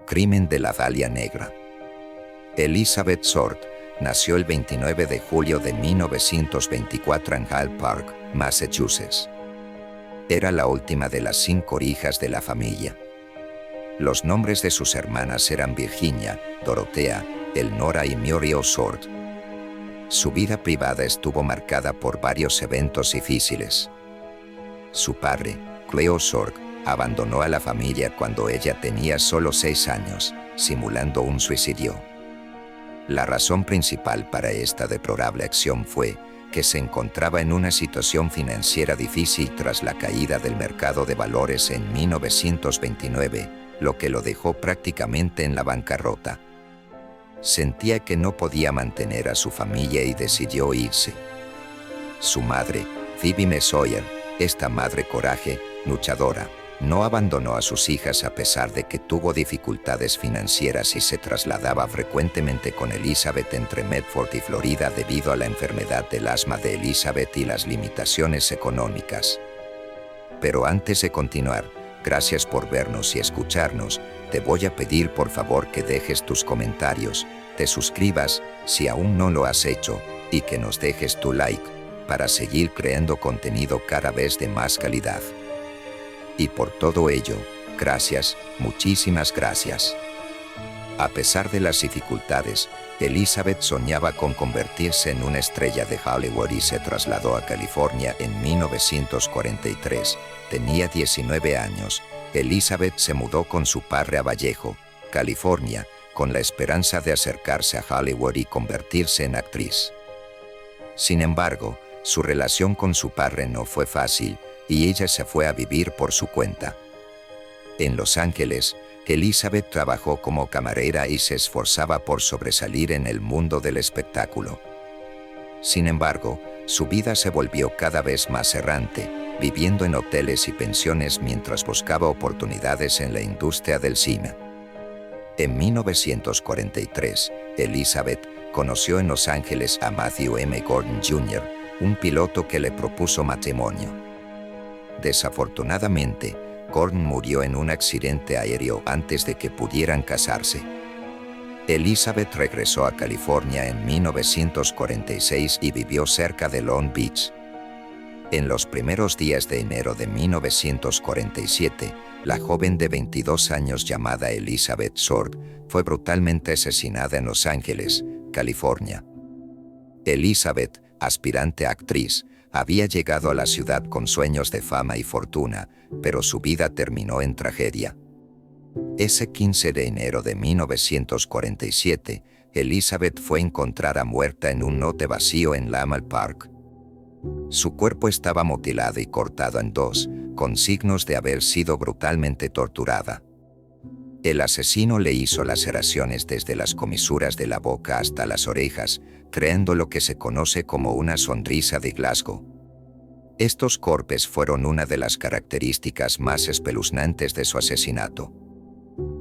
Crimen de la Dalia Negra. Elizabeth Short nació el 29 de julio de 1924 en Hyde Park, Massachusetts. Era la última de las 5 hijas de la familia. Los nombres de sus hermanas eran Virginia, Dorothea, Elnora y Muriel Short. Su vida privada estuvo marcada por varios eventos difíciles. Su padre, Cleo Short, abandonó a la familia cuando ella tenía solo 6 años, simulando un suicidio. La razón principal para esta deplorable acción fue que se encontraba en una situación financiera difícil tras la caída del mercado de valores en 1929, lo que lo dejó prácticamente en la bancarrota. Sentía que no podía mantener a su familia y decidió irse. Su madre, Phoebe M. Sawyer, esta madre coraje, luchadora, no abandonó a sus hijas a pesar de que tuvo dificultades financieras y se trasladaba frecuentemente con Elizabeth entre Medford y Florida debido a la enfermedad del asma de Elizabeth y las limitaciones económicas. Pero antes de continuar, gracias por vernos y escucharnos. Te voy a pedir por favor que dejes tus comentarios, te suscribas si aún no lo has hecho y que nos dejes tu like para seguir creando contenido cada vez de más calidad. Y por todo ello, gracias, muchísimas gracias. A pesar de las dificultades, Elizabeth soñaba con convertirse en una estrella de Hollywood y se trasladó a California en 1943. Tenía 19 años. Elizabeth se mudó con su padre a Vallejo, California, con la esperanza de acercarse a Hollywood y convertirse en actriz. Sin embargo, su relación con su padre no fue fácil y ella se fue a vivir por su cuenta. En Los Ángeles, Elizabeth trabajó como camarera y se esforzaba por sobresalir en el mundo del espectáculo. Sin embargo, su vida se volvió cada vez más errante, viviendo en hoteles y pensiones mientras buscaba oportunidades en la industria del cine. En 1943, Elizabeth conoció en Los Ángeles a Matthew M. Gordon Jr., un piloto que le propuso matrimonio. Desafortunadamente, Gordon murió en un accidente aéreo antes de que pudieran casarse. Elizabeth regresó a California en 1946 y vivió cerca de Long Beach. En los primeros días de enero de 1947, la joven de 22 años llamada Elizabeth Short fue brutalmente asesinada en Los Ángeles, California. Elizabeth, aspirante a actriz, había llegado a la ciudad con sueños de fama y fortuna, pero su vida terminó en tragedia. Ese 15 de enero de 1947, Elizabeth fue encontrada muerta en un lote vacío en Lamal Park. Su cuerpo estaba mutilado y cortado en 2, con signos de haber sido brutalmente torturada. El asesino le hizo laceraciones desde las comisuras de la boca hasta las orejas, creando lo que se conoce como una sonrisa de Glasgow. Estos cortes fueron una de las características más espeluznantes de su asesinato.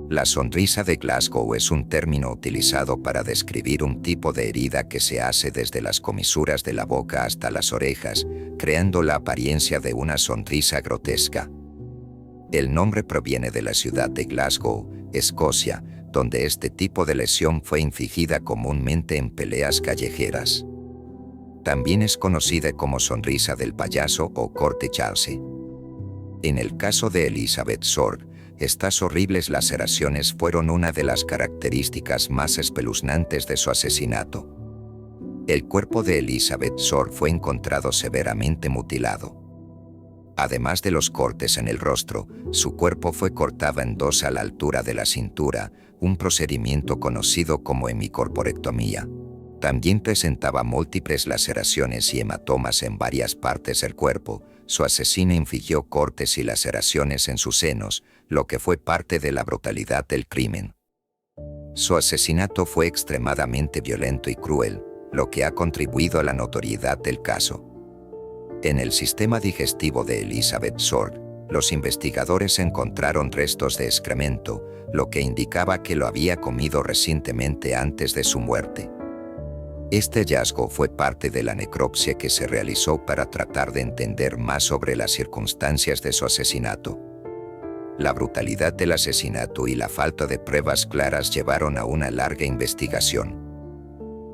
La sonrisa de Glasgow es un término utilizado para describir un tipo de herida que se hace desde las comisuras de la boca hasta las orejas, creando la apariencia de una sonrisa grotesca. El nombre proviene de la ciudad de Glasgow, Escocia, donde este tipo de lesión fue infligida comúnmente en peleas callejeras. También es conocida como sonrisa del payaso o corte Charles. En el caso de Elizabeth Short, estas horribles laceraciones fueron una de las características más espeluznantes de su asesinato. El cuerpo de Elizabeth Short fue encontrado severamente mutilado. Además de los cortes en el rostro, su cuerpo fue cortado en 2 a la altura de la cintura, un procedimiento conocido como hemicorporectomía. También presentaba múltiples laceraciones y hematomas en varias partes del cuerpo. Su asesino infligió cortes y laceraciones en sus senos, lo que fue parte de la brutalidad del crimen. Su asesinato fue extremadamente violento y cruel, lo que ha contribuido a la notoriedad del caso. En el sistema digestivo de Elizabeth Short, los investigadores encontraron restos de excremento, lo que indicaba que lo había comido recientemente antes de su muerte. Este hallazgo fue parte de la necropsia que se realizó para tratar de entender más sobre las circunstancias de su asesinato. La brutalidad del asesinato y la falta de pruebas claras llevaron a una larga investigación.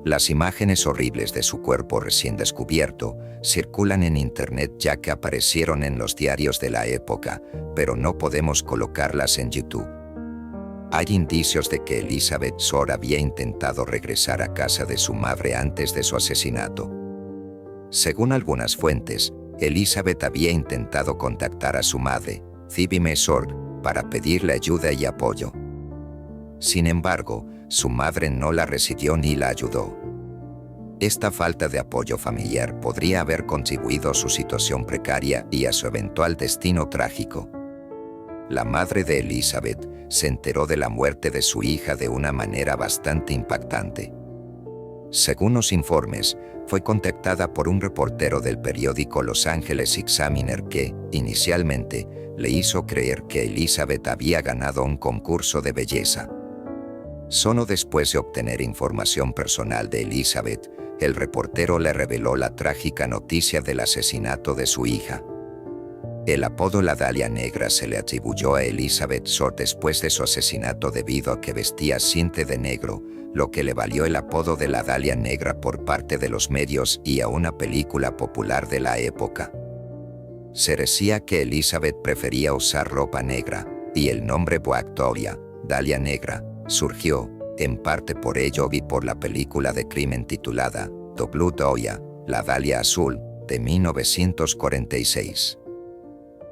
Las imágenes horribles de su cuerpo recién descubierto circulan en internet ya que aparecieron en los diarios de la época, pero no podemos colocarlas en YouTube. Hay indicios de que Elizabeth Short había intentado regresar a casa de su madre antes de su asesinato. Según algunas fuentes, Elizabeth había intentado contactar a su madre, Phoebe Mae Short, para pedirle ayuda y apoyo. Sin embargo, su madre no la recibió ni la ayudó. Esta falta de apoyo familiar podría haber contribuido a su situación precaria y a su eventual destino trágico. La madre de Elizabeth se enteró de la muerte de su hija de una manera bastante impactante. Según los informes, fue contactada por un reportero del periódico Los Angeles Examiner que, inicialmente, le hizo creer que Elizabeth había ganado un concurso de belleza. Solo después de obtener información personal de Elizabeth, el reportero le reveló la trágica noticia del asesinato de su hija. El apodo La Dalia Negra se le atribuyó a Elizabeth Short después de su asesinato debido a que vestía siempre de negro, lo que le valió el apodo de La Dalia Negra por parte de los medios y a una película popular de la época. Se decía que Elizabeth prefería usar ropa negra, y el nombre Black Dahlia, Dalia Negra, surgió, en parte por ello y por la película de crimen titulada The Blue Dahlia, La Dalia Azul, de 1946.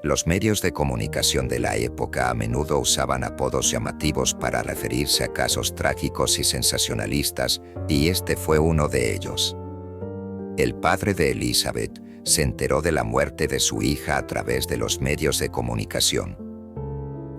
Los medios de comunicación de la época a menudo usaban apodos llamativos para referirse a casos trágicos y sensacionalistas, y este fue uno de ellos. El padre de Elizabeth se enteró de la muerte de su hija a través de los medios de comunicación.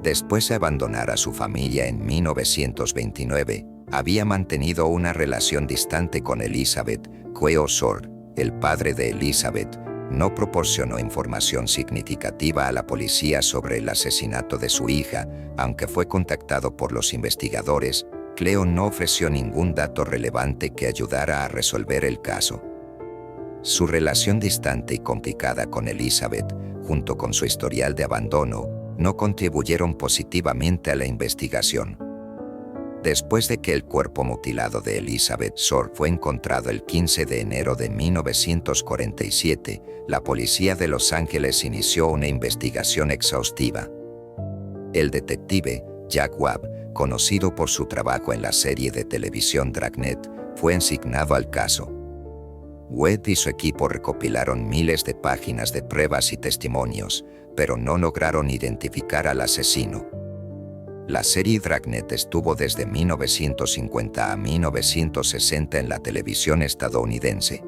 Después de abandonar a su familia en 1929, había mantenido una relación distante con Elizabeth. Queo Short, el padre de Elizabeth, no proporcionó información significativa a la policía sobre el asesinato de su hija, aunque fue contactado por los investigadores. Cleo no ofreció ningún dato relevante que ayudara a resolver el caso. Su relación distante y complicada con Elizabeth, junto con su historial de abandono, no contribuyeron positivamente a la investigación. Después de que el cuerpo mutilado de Elizabeth Short fue encontrado el 15 de enero de 1947, la policía de Los Ángeles inició una investigación exhaustiva. El detective Jack Webb, conocido por su trabajo en la serie de televisión Dragnet, fue asignado al caso. Webb y su equipo recopilaron miles de páginas de pruebas y testimonios, pero no lograron identificar al asesino. La serie Dragnet estuvo desde 1950 a 1960 en la televisión estadounidense.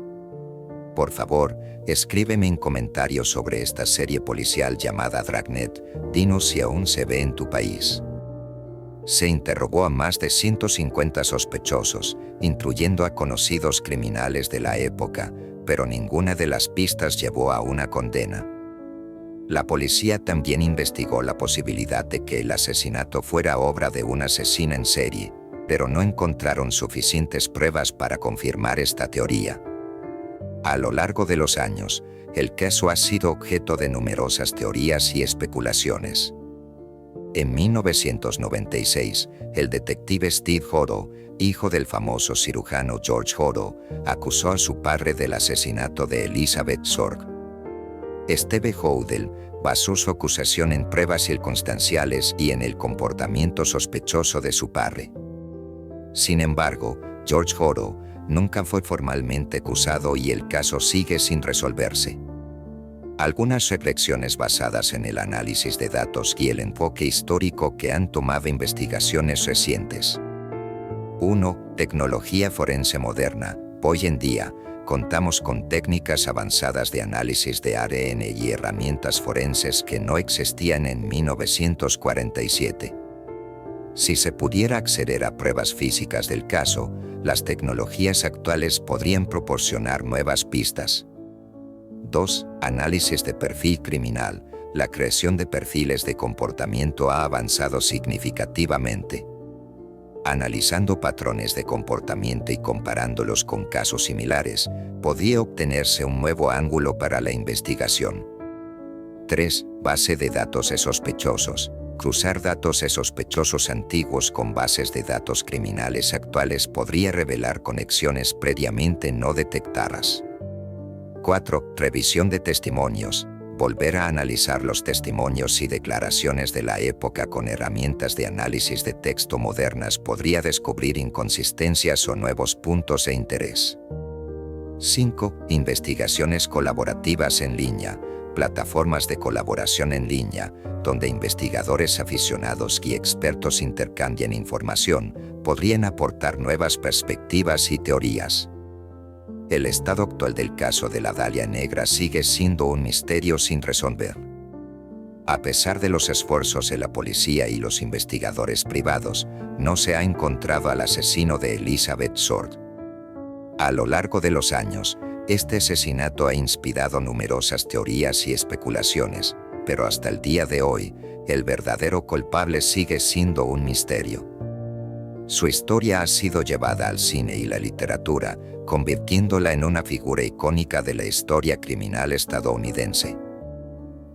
Por favor, escríbeme en comentarios sobre esta serie policial llamada Dragnet. Dinos si aún se ve en tu país. Se interrogó a más de 150 sospechosos, incluyendo a conocidos criminales de la época, pero ninguna de las pistas llevó a una condena. La policía también investigó la posibilidad de que el asesinato fuera obra de un asesino en serie, pero no encontraron suficientes pruebas para confirmar esta teoría. A lo largo de los años, el caso ha sido objeto de numerosas teorías y especulaciones. En 1996, el detective Steve Hodo, hijo del famoso cirujano George Hodo, acusó a su padre del asesinato de Elizabeth Short. Steve Hodel basó su acusación en pruebas circunstanciales y en el comportamiento sospechoso de su padre. Sin embargo, George Hodo nunca fue formalmente acusado y el caso sigue sin resolverse. Algunas reflexiones basadas en el análisis de datos y el enfoque histórico que han tomado investigaciones recientes. 1. Tecnología forense moderna. Hoy en día, contamos con técnicas avanzadas de análisis de ADN y herramientas forenses que no existían en 1947. Si se pudiera acceder a pruebas físicas del caso, las tecnologías actuales podrían proporcionar nuevas pistas. 2. Análisis de perfil criminal. La creación de perfiles de comportamiento ha avanzado significativamente. Analizando patrones de comportamiento y comparándolos con casos similares, podría obtenerse un nuevo ángulo para la investigación. 3. Base de datos de sospechosos. Cruzar datos de sospechosos antiguos con bases de datos criminales actuales podría revelar conexiones previamente no detectadas. 4. Revisión de testimonios. Volver a analizar los testimonios y declaraciones de la época con herramientas de análisis de texto modernas podría descubrir inconsistencias o nuevos puntos de interés. 5. Investigaciones colaborativas en línea. Plataformas de colaboración en línea, donde investigadores aficionados y expertos intercambian información, podrían aportar nuevas perspectivas y teorías. El estado actual del caso de la Dalia Negra sigue siendo un misterio sin resolver. A pesar de los esfuerzos de la policía y los investigadores privados, no se ha encontrado al asesino de Elizabeth Short. A lo largo de los años, este asesinato ha inspirado numerosas teorías y especulaciones, pero hasta el día de hoy, el verdadero culpable sigue siendo un misterio. Su historia ha sido llevada al cine y la literatura, convirtiéndola en una figura icónica de la historia criminal estadounidense.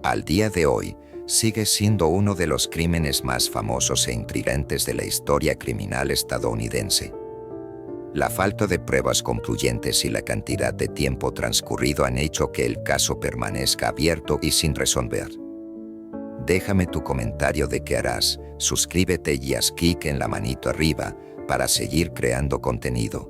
Al día de hoy, sigue siendo uno de los crímenes más famosos e intrigantes de la historia criminal estadounidense. La falta de pruebas concluyentes y la cantidad de tiempo transcurrido han hecho que el caso permanezca abierto y sin resolver. Déjame tu comentario de qué harás, suscríbete y haz clic en la manito arriba para seguir creando contenido.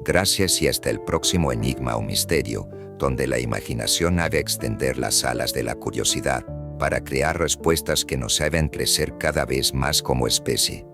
Gracias y hasta el próximo enigma o misterio, donde la imaginación haga extender las alas de la curiosidad para crear respuestas que nos hagan crecer cada vez más como especie.